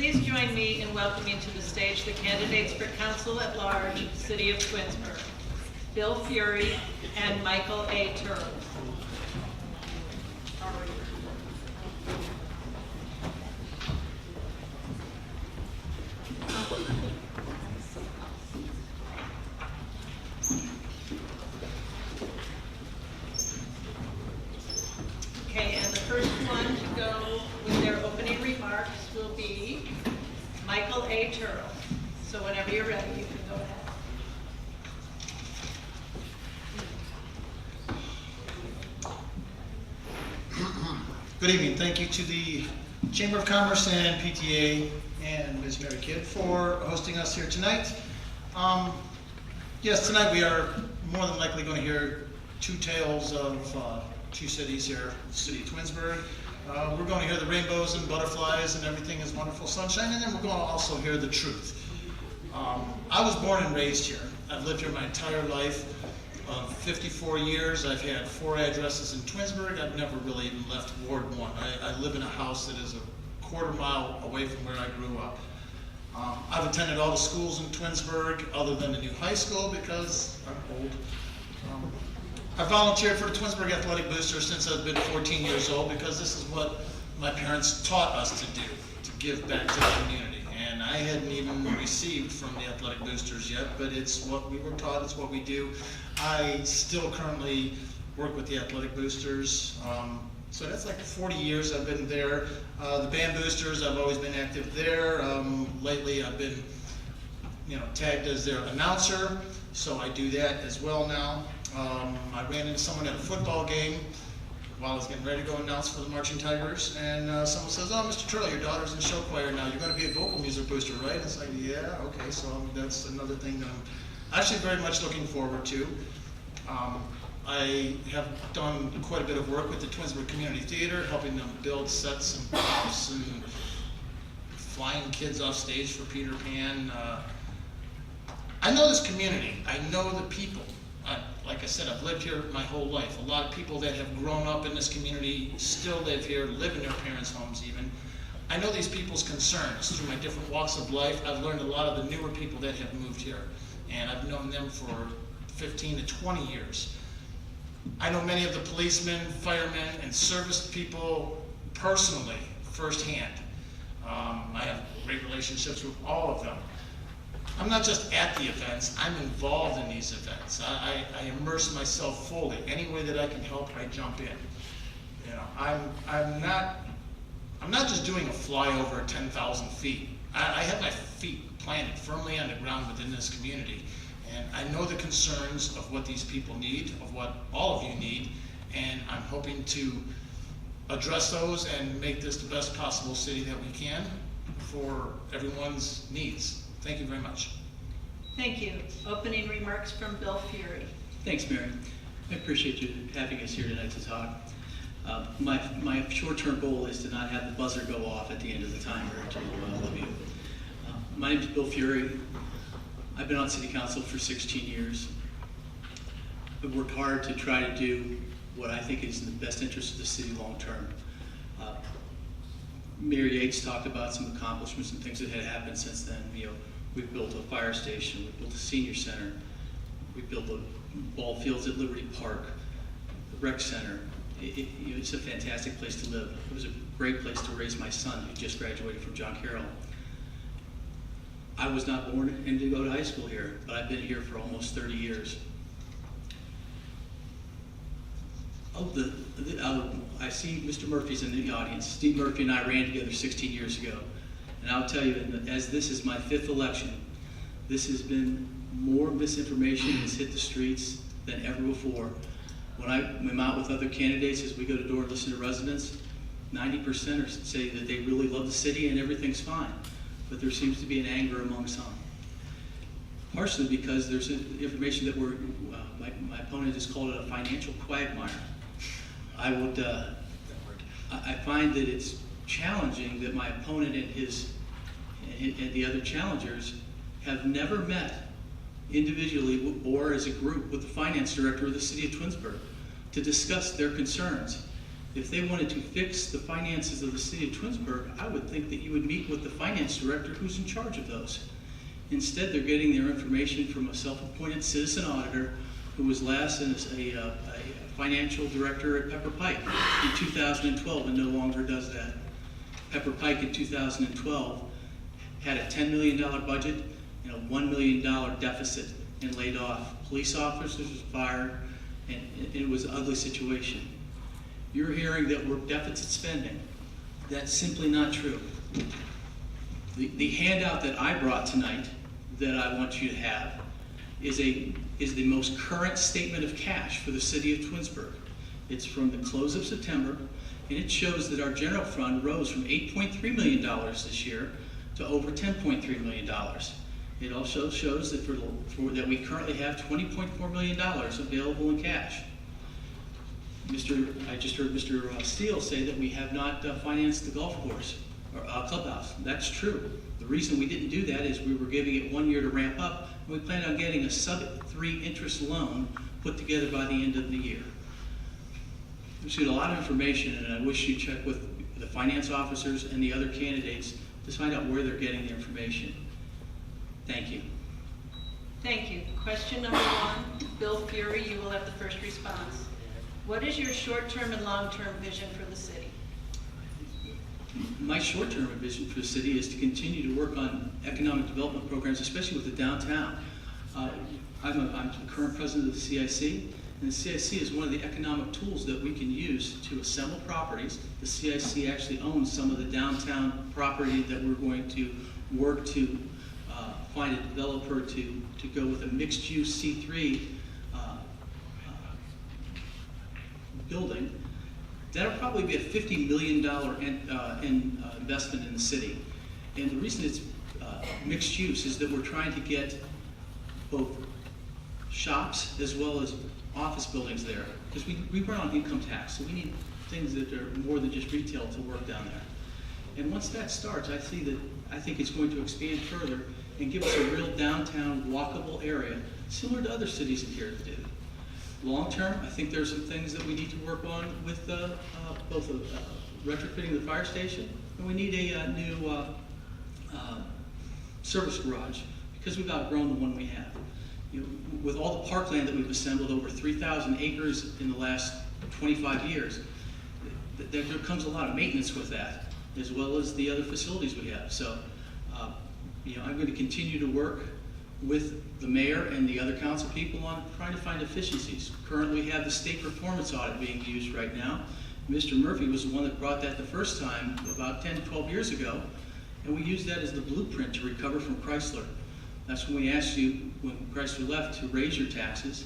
Please join me in welcoming to the stage the candidates for Council at Large, City of Twinsburg, Bill Fury and Michael A. Turl. Okay, and the first one to go with their opening remarks will be Michael A. Turl. So whenever you're ready, you can go ahead. Good evening. Thank you to the Chamber of Commerce and PTA and Ms. Mary Kidd for hosting us here tonight. Yes, tonight we are more than likely going to hear two tales of two cities here, the city of Twinsburg. We're going to hear the rainbows and butterflies and everything is wonderful sunshine, and then we're going to also hear the truth. I was born and raised here. I've lived here my entire life. 54 years. I've had 4 addresses in Twinsburg. I've never really even left Ward 1. I live in a house that is a quarter mile away from where I grew up. I've attended all the schools in Twinsburg other than the new high school because I'm old. I volunteered for the Twinsburg Athletic Boosters since I've been 14 years old because this is what my parents taught us to do, to give back to the community. And I hadn't even received from the Athletic Boosters yet, but it's what we were taught, it's what we do. I still currently work with the Athletic Boosters. So that's like 40 years I've been there. The Band Boosters, I've always been active there. Lately I've been tagged as their announcer, so I do that as well now. I ran into someone at a football game while I was getting ready to go announce for the Marching Tigers, and someone says, "Oh, Mr. Turl, your daughter's in show choir now. You're going to be a vocal music booster, right?" It's like, yeah, okay, so that's another thing that I'm actually very much looking forward to. I have done quite a bit of work with the Twinsburg Community Theater, helping them build sets and props and flying kids off stage for Peter Pan. I know this community. I know the people. Like I said, I've lived here my whole life. A lot of people that have grown up in this community still live here, live in their parents' homes even. I know these people's concerns through my different walks of life. I've learned a lot of the newer people that have moved here, and I've known them for 15 to 20 years. I know many of the policemen, firemen, and service people personally, firsthand. I have great relationships with all of them. I'm not just at the events, I'm involved in these events. I immerse myself fully. Any way that I can help, I jump in. I'm not just doing a flyover at 10,000 feet. I have my feet planted firmly on the ground within this community. And I know the concerns of what these people need, of what all of you need, and I'm hoping to address those and make this the best possible city that we can for everyone's needs. Thank you very much. Thank you. Opening remarks from Bill Fury. Thanks, Mary. I appreciate you having us here tonight to talk. My short-term goal is to not have the buzzer go off at the end of the timer to all of you. My name is Bill Fury. I've been on City Council for 16 years. I've worked hard to try to do what I think is in the best interest of the city long-term. Mayor Yates talked about some accomplishments and things that had happened since then. We've built a fire station, we've built a senior center, we've built the ball fields at Liberty Park, the rec center. It's a fantastic place to live. It was a great place to raise my son who just graduated from John Carroll. I was not born and didn't go to high school here, but I've been here for almost 30 years. I see Mr. Murphy's in the audience. Steve Murphy and I ran together 16 years ago. And I'll tell you, as this is my 5th election, this has been more misinformation has hit the streets than ever before. When I'm out with other candidates, as we go to door and listen to residents, 90% say that they really love the city and everything's fine. But there seems to be an anger among some. Partially because there's information that my opponent has called it a financial quagmire. I find that it's challenging that my opponent and the other challengers have never met individually or as a group with the finance director of the city of Twinsburg to discuss their concerns. If they wanted to fix the finances of the city of Twinsburg, I would think that you would meet with the finance director who's in charge of those. Instead, they're getting their information from a self-appointed citizen auditor who was last as a financial director at Pepper Pike in 2012 and no longer does that. Pepper Pike in 2012 had a $10 million budget and a $1 million deficit and laid off police officers, was fired, and it was an ugly situation. You're hearing that we're deficit spending. That's simply not true. The handout that I brought tonight that I want you to have is the most current statement of cash for the city of Twinsburg. It's from the close of September, and it shows that our general fund rose from $8.3 million this year to over $10.3 million. It also shows that that we currently have $20.4 million available in cash. I just heard Mr. Steele say that we have not financed the golf course or clubhouse. That's true. The reason we didn't do that is we were giving it 1 year to ramp up, and we plan on getting a sub-3 interest loan put together by the end of the year. We've seen a lot of information, and I wish you check with the finance officers and the other candidates to find out where they're getting the information. Thank you. Thank you. Question number 1, Bill Fury, you will have the first response. What is your short-term and long-term vision for the city? My short-term vision for the city is to continue to work on economic development programs, especially with the downtown. I'm the current president of the CIC, and the CIC is one of the economic tools that we can use to assemble properties. The CIC actually owns some of the downtown property that we're going to work to find a developer to go with a mixed-use C3 building. That'll probably be a $50 million investment in the city. And the reason it's mixed use is that we're trying to get both shops as well as office buildings there. Because we run on income tax, so we need things that are more than just retail to work down there. And once that starts, I think it's going to expand further and give us a real downtown walkable area, similar to other cities in here that do. Long term, I think there's some things that we need to work on with both retrofitting the fire station, and we need a new service garage because we've outgrown the one we have. With all the parkland that we've assembled, over 3,000 acres in the last 25 years, there comes a lot of maintenance with that, as well as the other facilities we have. So, I'm going to continue to work with the mayor and the other council people on trying to find efficiencies. Currently, we have the state performance audit being used right now. Mr. Murphy was the one that brought that the first time about 10 to 12 years ago, and we used that as the blueprint to recover from Chrysler. That's when we asked you, when Chrysler left, to raise your taxes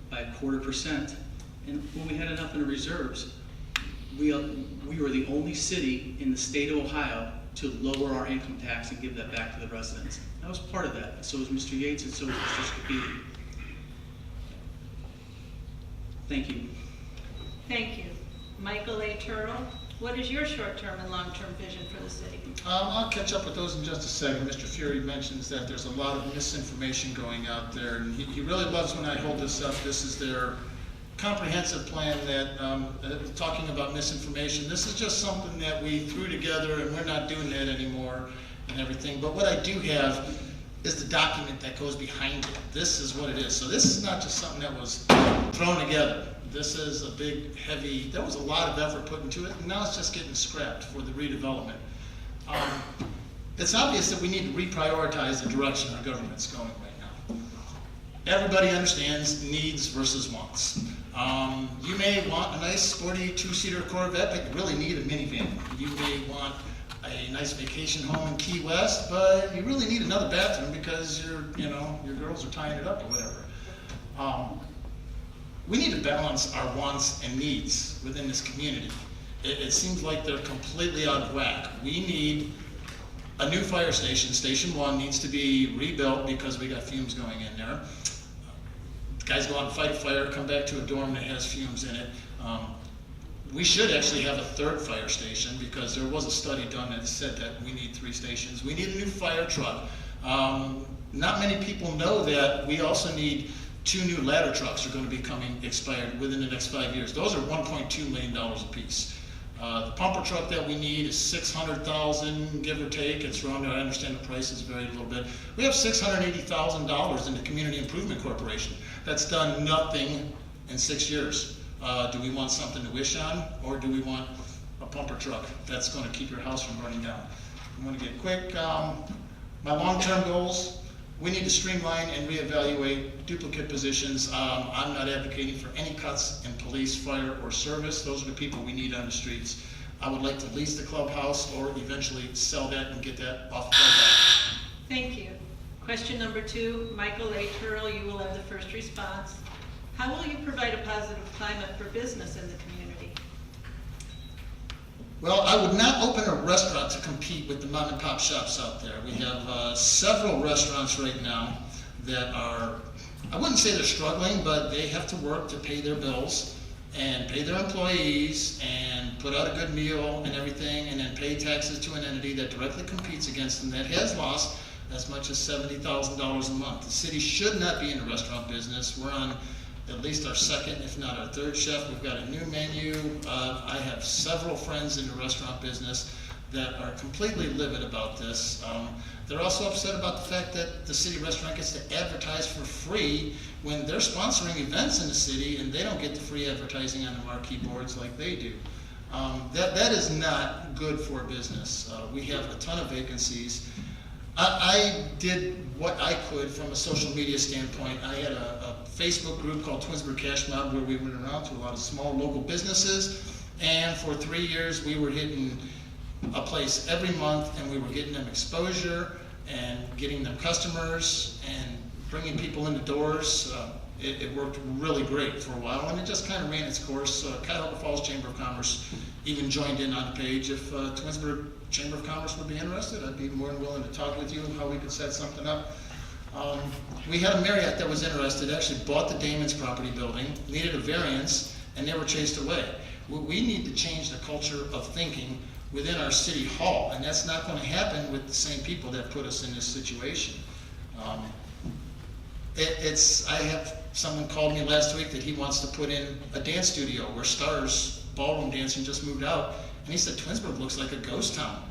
by 0.25%, and when we had enough in the reserves, we were the only city in the state of Ohio to lower our income tax and give that back to the residents. I was part of that, and so was Mr. Yates, and so was Mr. Scapidi. Thank you. Thank you. Michael A. Turrell, what is your short-term and long-term vision for the city? I'll catch up with those in just a second. Mr. Fury mentions that there's a lot of misinformation going out there, and he really loves when I hold this up. This is their comprehensive plan that, talking about misinformation, this is just something that we threw together and we're not doing that anymore and everything. But what I do have is the document that goes behind it. This is what it is. So this is not just something that was thrown together. This is a big, heavy, there was a lot of effort put into it, and now it's just getting scrapped for the redevelopment. It's obvious that we need to reprioritize the direction our government's going right now. Everybody understands needs versus wants. You may want a nice sporty 2-seater Corvette, but you really need a minivan. You may want a nice vacation home in Key West, but you really need another bathroom because your girls are tying it up or whatever. We need to balance our wants and needs within this community. It seems like they're completely out of whack. We need a new fire station. Station 1 needs to be rebuilt because we got fumes going in there. Guys go out and fight a fire, come back to a dorm that has fumes in it. We should actually have a 3rd fire station because there was a study done that said that we need 3 stations. We need a new fire truck. Not many people know that we also need 2 new ladder trucks are going to be coming expired within the next 5 years. Those are $1.2 million a piece. The pumper truck that we need is $600,000, give or take. It's wrong. I understand the price has varied a little bit. We have $680,000 in the Community Improvement Corporation. That's done nothing in 6 years. Do we want something to wish on, or do we want a pumper truck that's going to keep your house from burning down? I'm going to get quick. My long-term goals. We need to streamline and reevaluate duplicate positions. I'm not advocating for any cuts in police, fire, or service. Those are the people we need on the streets. I would like to lease the clubhouse or eventually sell that and get that off the back. Thank you. Question number 2, Michael A. Turl, you will have the first response. How will you provide a positive climate for business in the community? Well, I would not open a restaurant to compete with the mom and pop shops out there. We have several restaurants right now that are, I wouldn't say they're struggling, but they have to work to pay their bills and pay their employees and put out a good meal and everything, and then pay taxes to an entity that directly competes against them that has lost as much as $70,000 a month. The city should not be in the restaurant business. We're on at least our second, if not our third chef. We've got a new menu. I have several friends in the restaurant business that are completely livid about this. They're also upset about the fact that the city restaurant gets to advertise for free when they're sponsoring events in the city and they don't get the free advertising on the marquee boards like they do. That is not good for business. We have a ton of vacancies. I did what I could from a social media standpoint. I had a Facebook group called Twinsburg Cash Mob where we went around to a lot of small local businesses, and for 3 years we were hitting a place every month, and we were getting them exposure and getting them customers and bringing people in the doors. It worked really great for a while, and it just kind of ran its course. Cuyahoga Falls Chamber of Commerce even joined in on the page. If Twinsburg Chamber of Commerce would be interested, I'd be more than willing to talk with you on how we could set something up. We had a Marriott that was interested, actually bought the Damon's property building, needed a variance, and they were chased away. We need to change the culture of thinking within our city hall, and that's not going to happen with the same people that put us in this situation. I have someone called me last week that he wants to put in a dance studio where Stars Ballroom Dancing just moved out, and he said Twinsburg looks like a ghost town.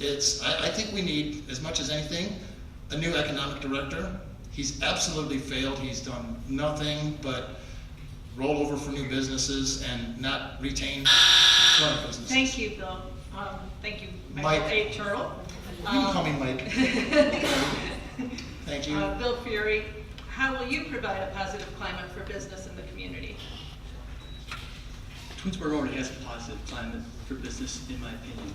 I think we need, as much as anything, a new economic director. He's absolutely failed. He's done nothing but roll over for new businesses and not retain current businesses. Thank you, Bill. Thank you, Mike. Michael A. Turl. You can call me Mike. Thank you. Bill Fury, how will you provide a positive climate for business in the community? Twinsburg already has a positive climate for business, in my opinion.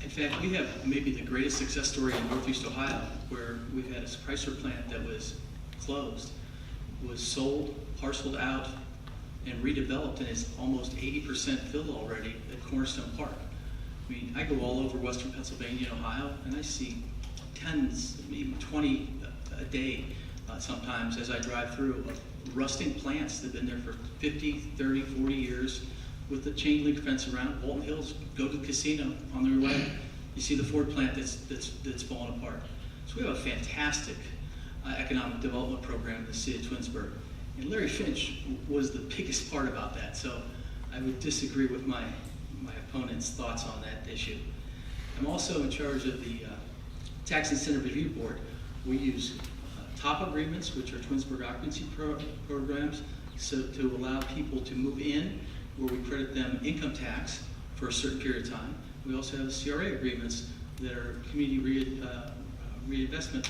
In fact, we have maybe the greatest success story in Northeast Ohio, where we've had a Chrysler plant that was closed, was sold, parceled out, and redeveloped, and is almost 80% filled already at Cornerstone Park. I mean, I go all over Western Pennsylvania and Ohio, and I see tens, maybe 20 a day sometimes as I drive through, of rusting plants that have been there for 50, 30, 40 years with the chain link fence around. Walton Hills, go to the casino on their way. You see the Ford plant that's fallen apart. So we have a fantastic economic development program in the city of Twinsburg. And Larry Finch was the biggest part about that. So I would disagree with my opponent's thoughts on that issue. I'm also in charge of the Tax Incentive Review Board. We use top agreements, which are Twinsburg occupancy programs, so to allow people to move in where we credit them income tax for a certain period of time. We also have CRA agreements that are community reinvestment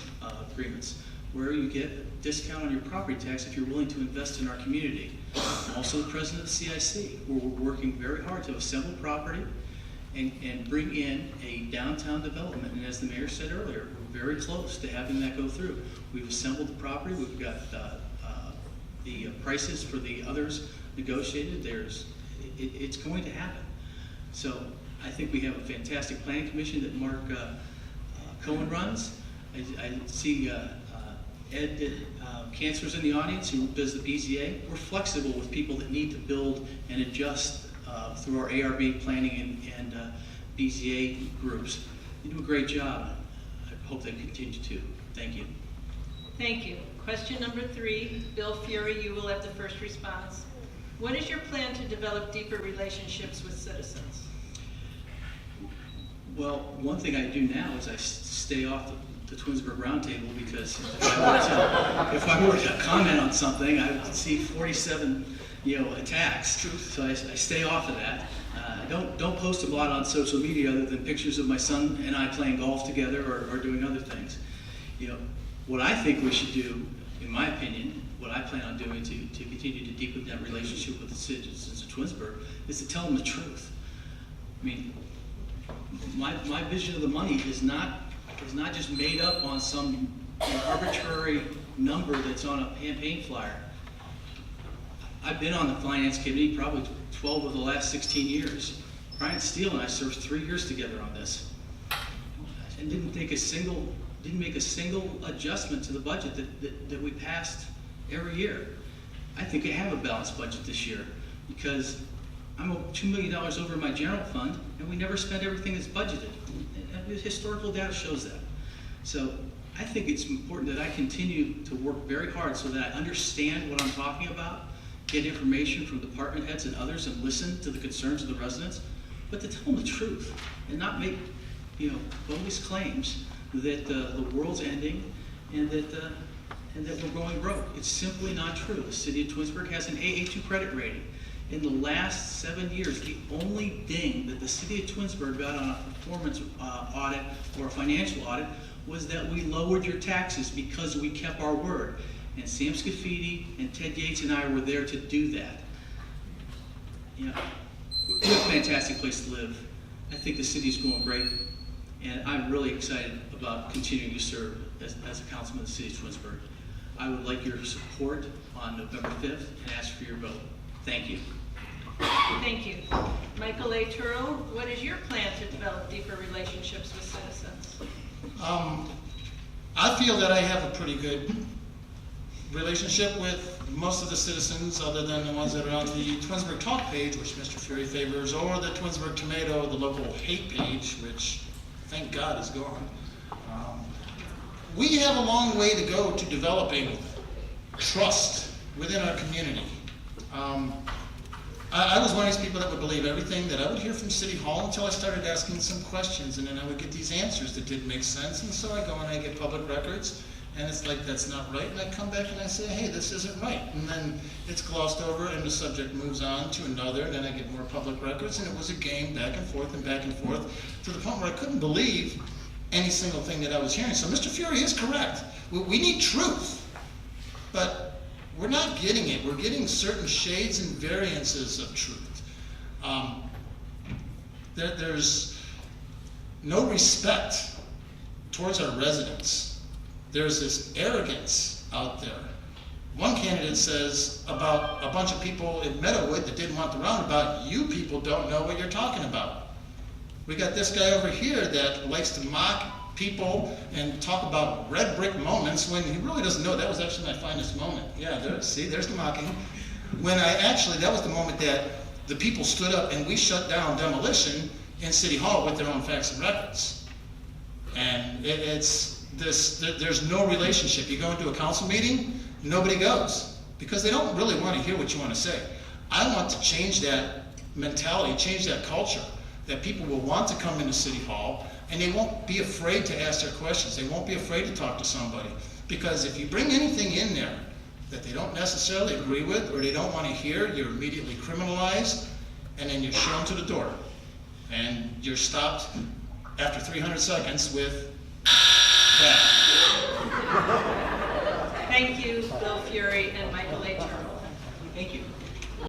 agreements, where you get a discount on your property tax if you're willing to invest in our community. I'm also the president of CIC, where we're working very hard to assemble property and bring in a downtown development. And as the mayor said earlier, we're very close to having that go through. We've assembled the property. We've got the prices for the others negotiated. It's going to happen. So I think we have a fantastic planning commission that Mark Cohen runs. I see Ed Cancer's in the audience, who does the BZA. We're flexible with people that need to build and adjust through our ARB planning and BZA groups. You do a great job. I hope they continue to. Thank you. Thank you. Question number 3, Bill Fury, you will have the first response. What is your plan to develop deeper relationships with citizens? Well, one thing I do now is I stay off the Twinsburg Roundtable, because if I were to comment on something, I would see 47, attacks. So I stay off of that. I don't post a lot on social media other than pictures of my son and I playing golf together or doing other things. What I think we should do, in my opinion, what I plan on doing to continue to deepen that relationship with the citizens of Twinsburg is to tell them the truth. I mean, my vision of the money is not just made up on some arbitrary number that's on a campaign flyer. I've been on the finance committee probably 12 of the last 16 years. Brian Steele and I served 3 years together on this, and didn't make a single adjustment to the budget that we passed every year. I think I have a balanced budget this year because I'm $2 million over my general fund, and we never spend everything that's budgeted. And the historical data shows that. So I think it's important that I continue to work very hard so that I understand what I'm talking about, get information from department heads and others, and listen to the concerns of the residents, but to tell them the truth and not make, bogus claims that the world's ending and that we're going broke. It's simply not true. The city of Twinsburg has an AA2 credit rating. In the last 7 years, the only ding that the city of Twinsburg got on a performance audit or a financial audit was that we lowered your taxes because we kept our word. And Sam Scafidi and Ted Yates and I were there to do that. We're a fantastic place to live. I think the city's going great, and I'm really excited about continuing to serve as a councilman of the city of Twinsburg. I would like your support on November 5th and ask for your vote. Thank you. Thank you. Michael A. Turrell, what is your plan to develop deeper relationships with citizens? I feel that I have a pretty good relationship with most of the citizens, other than the ones that are on the Twinsburg Talk page, which Mr. Fury favors, or the Twinsburg Tomato, the local hate page, which thank God is gone. We have a long way to go to developing trust within our community. I was one of these people that would believe everything that I would hear from City Hall until I started asking some questions, and then I would get these answers that didn't make sense, and so I go and I get public records, and it's like, that's not right, and I come back and I say, hey, this isn't right, and then it's glossed over and the subject moves on to another, and then I get more public records, and it was a game back and forth to the point where I couldn't believe any single thing that I was hearing. So Mr. Fury is correct. We need truth, but we're not getting it. We're getting certain shades and variances of truth. There's no respect towards our residents. There's this arrogance out there. One candidate says about a bunch of people in Meadowood that didn't want the roundabout, you people don't know what you're talking about. We got this guy over here that likes to mock people and talk about red brick moments when he really doesn't know that was actually my finest moment. Yeah, there's the mocking. When that was the moment that the people stood up and we shut down demolition in City Hall with their own facts and records. And there's no relationship. You go into a council meeting, nobody goes because they don't really want to hear what you want to say. I want to change that mentality, change that culture, that people will want to come into City Hall and they won't be afraid to ask their questions. They won't be afraid to talk to somebody. Because if you bring anything in there that they don't necessarily agree with or they don't want to hear, you're immediately criminalized and then you're shown to the door. And you're stopped after 300 seconds with that. Thank you, Bill Fury and Michael A. Turrell. Thank you.